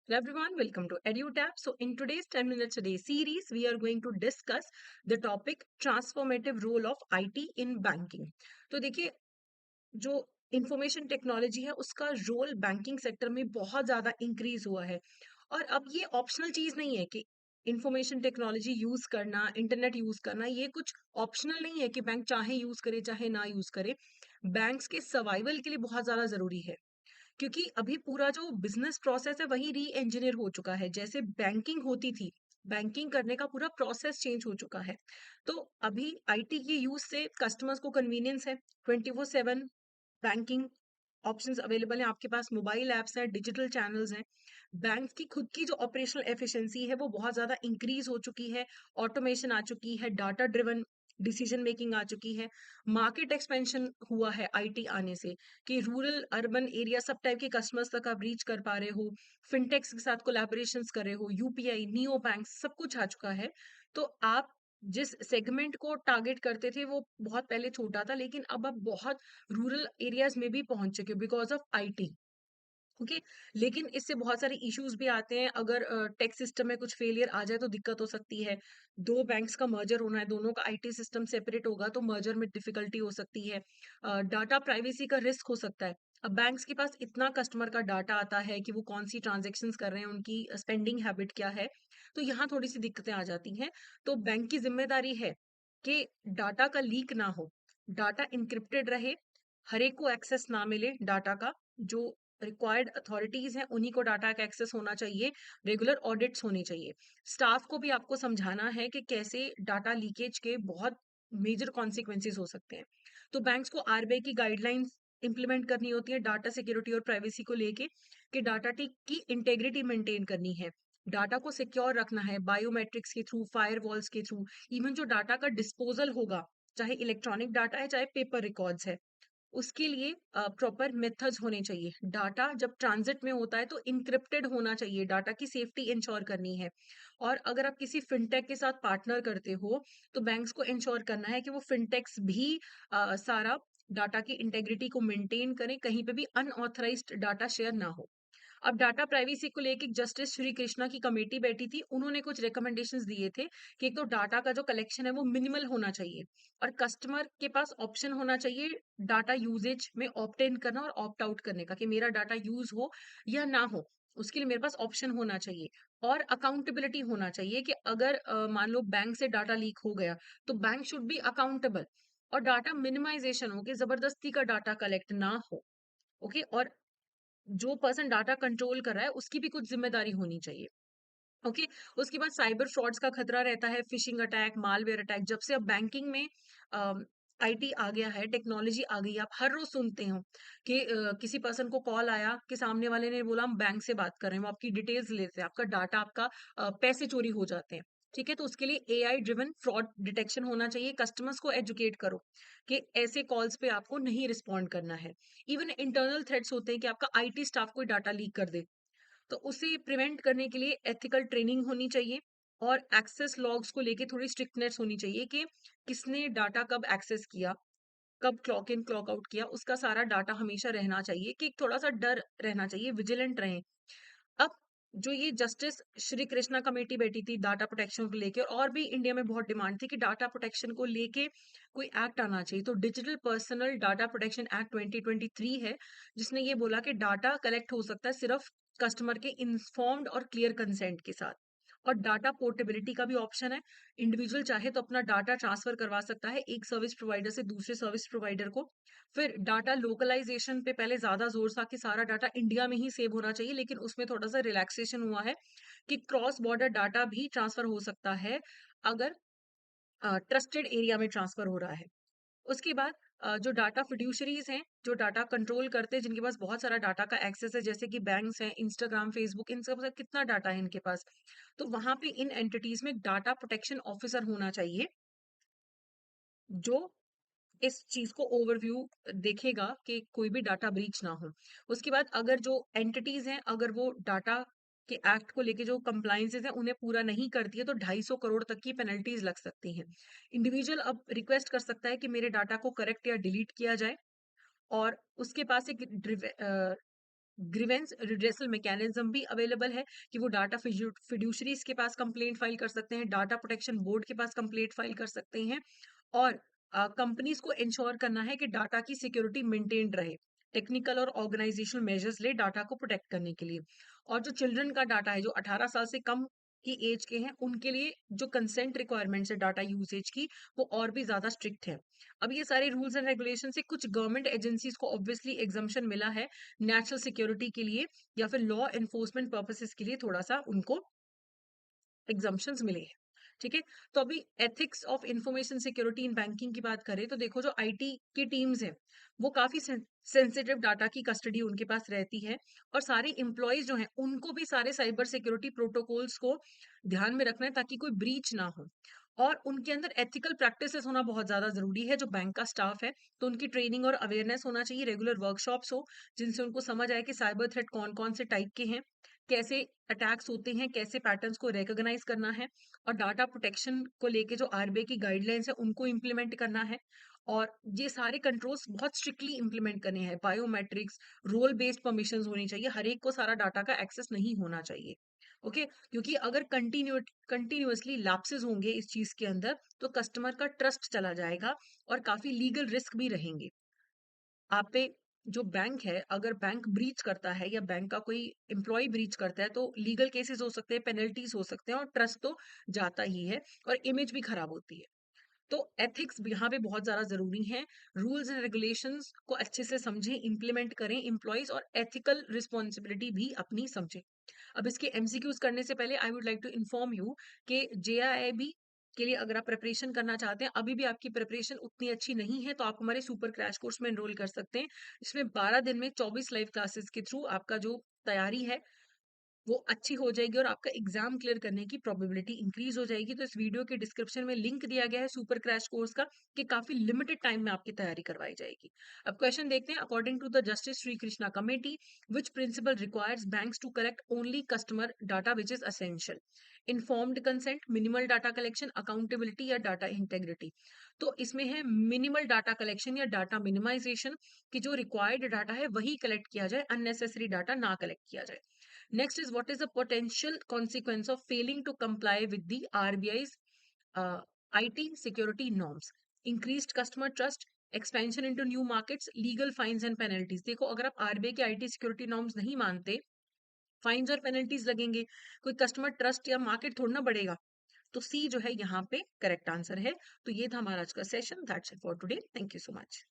Hello everyone, welcome to EduTap. So in today's 10 minutes a day series, we are going to discuss the topic transformative role of IT in banking. तो देखिए, जो information technology है उसका role banking sector में बहुत ज्यादा increase हुआ है। और अब ये ऑप्शनल चीज नहीं है कि इंफॉर्मेशन टेक्नोलॉजी यूज करना, इंटरनेट यूज करना, ये कुछ ऑप्शनल नहीं है कि बैंक चाहे यूज करे चाहे ना यूज करे। बैंक्स के सर्वाइवल के लिए बहुत ज्यादा जरूरी है, क्योंकि अभी पूरा जो बिजनेस प्रोसेस है वही री इंजीनियर हो चुका है। जैसे बैंकिंग होती थी, बैंकिंग करने का पूरा प्रोसेस चेंज हो चुका है। तो अभी आईटी के यूज से कस्टमर्स को कन्वीनियंस है, 24/7 बैंकिंग ऑप्शंस अवेलेबल हैं आपके पास, मोबाइल एप्स हैं, डिजिटल चैनल्स हैं। बैंक की खुद की जो ऑपरेशनल एफिशिएंसी है वो बहुत ज्यादा इंक्रीज हो चुकी है, ऑटोमेशन आ चुकी है, डाटा ड्रिवन डिसीजन मेकिंग आ चुकी है। मार्केट एक्सपेंशन हुआ है आईटी आने से, कि रूरल अर्बन एरिया सब टाइप के कस्टमर्स तक आप रीच कर पा रहे हो, फिनटेक्स के साथ कोलैबोरेशंस कर रहे हो, यूपीआई, नियो बैंक, सब कुछ आ चुका है। तो आप जिस सेगमेंट को टारगेट करते थे वो बहुत पहले छोटा था, लेकिन अब आप बहुत रूरल एरियाज में भी पहुंच चुके हो बिकॉज ऑफ आईटी। ओके। लेकिन इससे बहुत सारे इश्यूज भी आते हैं। अगर टेक सिस्टम में कुछ फेलियर आ जाए तो दिक्कत हो सकती है। दो बैंक्स का मर्जर होना है, दोनों का आईटी सिस्टम सेपरेट होगा तो मर्जर में डिफिकल्टी हो सकती है। डाटा प्राइवेसी का रिस्क हो सकता है। अब बैंक्स के पास इतना कस्टमर का डाटा आता है कि वो कौन सी ट्रांजेक्शन्स कर रहे हैं, उनकी स्पेंडिंग हैबिट क्या है। तो यहाँ थोड़ी सी दिक्कतें आ जाती हैं। तो बैंक की जिम्मेदारी है कि डाटा का लीक ना हो, डाटा इंक्रिप्टेड रहे, हर एक को एक्सेस ना मिले डाटा का। जो रिक्वायर्ड अथॉरिटीज हैं उन्हीं को डाटा का एक्सेस होना चाहिए, रेगुलर ऑडिट्स होने चाहिए। स्टाफ को भी आपको समझाना है कि कैसे डाटा लीकेज के बहुत मेजर कॉन्सिक्वेंसेज हो सकते हैं। तो बैंक्स को आरबीआई की गाइडलाइंस इंप्लीमेंट करनी होती है डाटा सिक्योरिटी और प्राइवेसी को लेके, कि डाटा की इंटेग्रिटी मेंटेन करनी है, डाटा को सिक्योर रखना है बायोमेट्रिक्स के थ्रू, फायरवॉल्स के थ्रू। इवन जो डाटा का डिस्पोजल होगा, चाहे इलेक्ट्रॉनिक डाटा है चाहे पेपर रिकॉर्ड्स है, उसके लिए प्रॉपर मेथड्स होने चाहिए। डाटा जब ट्रांजिट में होता है तो इनक्रिप्टेड होना चाहिए, डाटा की सेफ्टी इंश्योर करनी है। और अगर आप किसी फिनटेक के साथ पार्टनर करते हो तो बैंक्स को इंश्योर करना है कि वो फिनटेक्स भी सारा डाटा की इंटेग्रिटी को मेंटेन करें, कहीं पे भी अनऑथराइज्ड डाटा शेयर ना हो। अब डाटा प्राइवेसी को लेके जस्टिस श्री कृष्णा की कमेटी बैठी थी, उन्होंने कुछ रिकमेंडेशंस दिए थे कि एक तो डाटा का जो कलेक्शन है वो मिनिमल होना चाहिए, और कस्टमर के पास ऑप्शन होना चाहिए डाटा यूजेज में ऑप्ट इन करना और ऑप्ट आउट करने का, कि मेरा डाटा यूज हो या ना हो, उसके लिए मेरे पास ऑप्शन होना चाहिए। और अकाउंटेबिलिटी होना चाहिए कि अगर मान लो बैंक से डाटा लीक हो गया तो बैंक शुड बी अकाउंटेबल। और डाटा मिनिमाइजेशन हो कि जबरदस्ती का डाटा कलेक्ट ना हो। ओके। और जो पर्सन डाटा कंट्रोल कर रहा है उसकी भी कुछ जिम्मेदारी होनी चाहिए। ओके। उसके बाद साइबर फ्रॉड्स का खतरा रहता है, फिशिंग अटैक, मालवेयर अटैक। जब से अब बैंकिंग में आईटी आ गया है, टेक्नोलॉजी आ गई है, आप हर रोज सुनते हो कि किसी पर्सन को कॉल आया कि सामने वाले ने बोला हम बैंक से बात कर रहे हैं, वो आपकी डिटेल्स लेते हैं, आपका डाटा, आपका पैसे चोरी हो जाते हैं। ठीक है, तो उसके लिए एआई ड्रिवन फ्रॉड डिटेक्शन होना चाहिए। कस्टमर्स को एजुकेट करो कि ऐसे कॉल्स पे आपको नहीं रिस्पॉन्ड करना है। इवन इंटरनल थ्रेट्स होते हैं कि आपका आईटी स्टाफ कोई डाटा लीक कर दे, तो उसे प्रिवेंट करने के लिए एथिकल ट्रेनिंग होनी चाहिए। और एक्सेस लॉग्स को लेके थोड़ी स्ट्रिक्टनेस होनी चाहिए कि किसने डाटा कब एक्सेस किया, कब क्लॉक इन क्लॉक आउट किया, उसका सारा डाटा हमेशा रहना चाहिए, कि थोड़ा सा डर रहना चाहिए, विजिलेंट रहें। अब जो ये जस्टिस श्री कृष्णा कमेटी बैठी थी डाटा प्रोटेक्शन को लेके, और भी इंडिया में बहुत डिमांड थी कि डाटा प्रोटेक्शन को लेके कोई एक्ट आना चाहिए, तो digital personal data protection act 2023 है, जिसने ये बोला कि डाटा कलेक्ट हो सकता है सिर्फ कस्टमर के इन्फॉर्म्ड और क्लियर कंसेंट के साथ। और डाटा पोर्टेबिलिटी का भी ऑप्शन है, इंडिविजुअल चाहे तो अपना डाटा ट्रांसफर करवा सकता है एक सर्विस प्रोवाइडर से दूसरे सर्विस प्रोवाइडर को। फिर डाटा लोकलाइजेशन पे पहले ज्यादा जोर था कि सारा डाटा इंडिया में ही सेव होना चाहिए, लेकिन उसमें थोड़ा सा रिलैक्सेशन हुआ है कि क्रॉस बॉर्डर डाटा भी ट्रांसफर हो सकता है अगर ट्रस्टेड एरिया में ट्रांसफर हो रहा है। उसके बाद जो डाटा फिड्यूशरीज हैं, जो डाटा कंट्रोल करते हैं, जिनके पास बहुत सारा डाटा का एक्सेस है, जैसे कि बैंक्स हैं, इंस्टाग्राम, फेसबुक, इन सब से कितना डाटा है इनके पास, तो वहां पे इन एंटिटीज में डाटा प्रोटेक्शन ऑफिसर होना चाहिए, जो इस चीज को ओवरव्यू देखेगा कि कोई भी डाटा ब्रीच ना हो। उसके बाद अगर जो एंटिटीज हैं, अगर वो डाटा के एक्ट को लेके जो कंप्लायंसेस हैं उन्हें पूरा नहीं करती है तो 250 करोड़ तक की पेनल्टीज लग सकती हैं। इंडिविजुअल अब रिक्वेस्ट कर सकता है कि मेरे डाटा को करेक्ट या डिलीट किया जाए, और उसके पास एक ग्रीवेंस रिड्रेसल मैकेनिज्म भी अवेलेबल है कि वो डाटा फिड्यूशरीज के पास कंप्लेंट फाइल कर सकते हैं, डाटा प्रोटेक्शन बोर्ड के पास कंप्लेंट फाइल कर सकते हैं, और कंपनीज को इंश्योर करना है कि डाटा की सिक्योरिटी मेंटेन्ड रहे, टेक्निकल और ऑर्गेनाइजेशनल मेजर्स ले डाटा को प्रोटेक्ट करने के लिए। और जो चिल्ड्रन का डाटा है, जो 18 साल से कम की एज के हैं, उनके लिए जो कंसेंट रिक्वायरमेंट्स है डाटा यूसेज की, वो और भी ज्यादा स्ट्रिक्ट है। अब ये सारे रूल्स एंड रेगुलेशन से कुछ गवर्नमेंट एजेंसीज को ऑब्वियसली एग्जम्पशन मिला है नेशनल सिक्योरिटी के लिए, या फिर लॉ एनफोर्समेंट पर्पसेस के लिए थोड़ा सा उनको एग्जम्पशंस मिले हैं। ठीक है, तो अभी ethics of information security in banking की बात करें तो देखो, जो आईटी की टीम्स हैं वो काफी सेंसिटिव डाटा की कस्टडी उनके पास रहती है, और सारे एम्प्लॉयज जो हैं उनको भी सारे साइबर सिक्योरिटी प्रोटोकॉल्स को ध्यान में रखना है ताकि कोई ब्रीच ना हो। और उनके अंदर एथिकल प्रैक्टिसेस होना बहुत ज्यादा जरूरी है। जो बैंक का स्टाफ है तो उनकी ट्रेनिंग और अवेयरनेस होना चाहिए, रेगुलर वर्कशॉप्स हो जिनसे उनको समझ आए कि साइबर थ्रेट कौन कौन से टाइप के हैं, कैसे अटैक्स होते हैं, कैसे पैटर्न्स को रिकॉग्नाइज करना है, और डाटा प्रोटेक्शन को लेके जो आरबीआई की गाइडलाइंस है उनको इम्प्लीमेंट करना है। और ये सारे कंट्रोल्स बहुत स्ट्रिक्टली इम्प्लीमेंट करने हैं। बायोमेट्रिक्स, रोल बेस्ड परमिशंस होनी चाहिए, हर एक को सारा डाटा का एक्सेस नहीं होना चाहिए। ओके, क्योंकि अगर कंटिन्यूअसली लैप्सेस होंगे इस चीज के अंदर तो कस्टमर का ट्रस्ट चला जाएगा और काफी लीगल रिस्क भी रहेंगे। आप पे जो बैंक है, अगर बैंक ब्रीच करता है या बैंक का कोई एम्प्लॉय ब्रीच करता है तो लीगल केसेस हो सकते हैं, पेनल्टीज हो सकते हैं, और ट्रस्ट तो जाता ही है और इमेज भी खराब होती है। तो एथिक्स यहाँ पे बहुत ज्यादा जरूरी है। रूल्स एंड रेगुलेशंस को अच्छे से समझें, इंप्लीमेंट करें एम्प्लॉयज, और एथिकल रिस्पॉन्सिबिलिटी भी अपनी समझें। अब इसके एमसीक्यूज करने से पहले I would like to inform you कि जेआईआईबी के लिए अगर आप प्रिपरेशन करना चाहते हैं, अभी भी आपकी प्रिपरेशन उतनी अच्छी नहीं है, तो आप हमारे सुपर क्रैश कोर्स में एनरोल कर सकते हैं। इसमें 12 दिन में 24 लाइव क्लासेस के थ्रू आपका जो तैयारी है वो अच्छी हो जाएगी और आपका एग्जाम क्लियर करने की प्रोबेबिलिटी इंक्रीज हो जाएगी। तो इस वीडियो के डिस्क्रिप्शन में लिंक दिया गया है सुपर क्रैश कोर्स का, कि काफी लिमिटेड टाइम में आपकी तैयारी करवाई जाएगी। अब क्वेश्चन देखते हैं। According to the justice Shri Krishna committee, which principle requires banks to collect only customer data which is essential? Informed consent, minimal data collection, accountability या डाटा इंटेग्रिटी? तो इसमें है मिनिमल डाटा कलेक्शन या डाटा मिनिमाइजेशन, कि जो required data है वही collect किया जाए, अननेसेसरी डाटा ना कलेक्ट किया जाए। Next is, what is the potential consequence of failing to comply with the RBI's IT security norms? Increased customer trust, expansion into new markets, legal fines and penalties. देखो, अगर आप RBI के IT security norms नहीं मानते, fines और penalties लगेंगे, कोई customer trust या मार्केट थोड़ा ना बढ़ेगा। तो सी जो है यहाँ पे करेक्ट आंसर है। तो ये था हमारा आज का session. That's it for today. Thank you so much.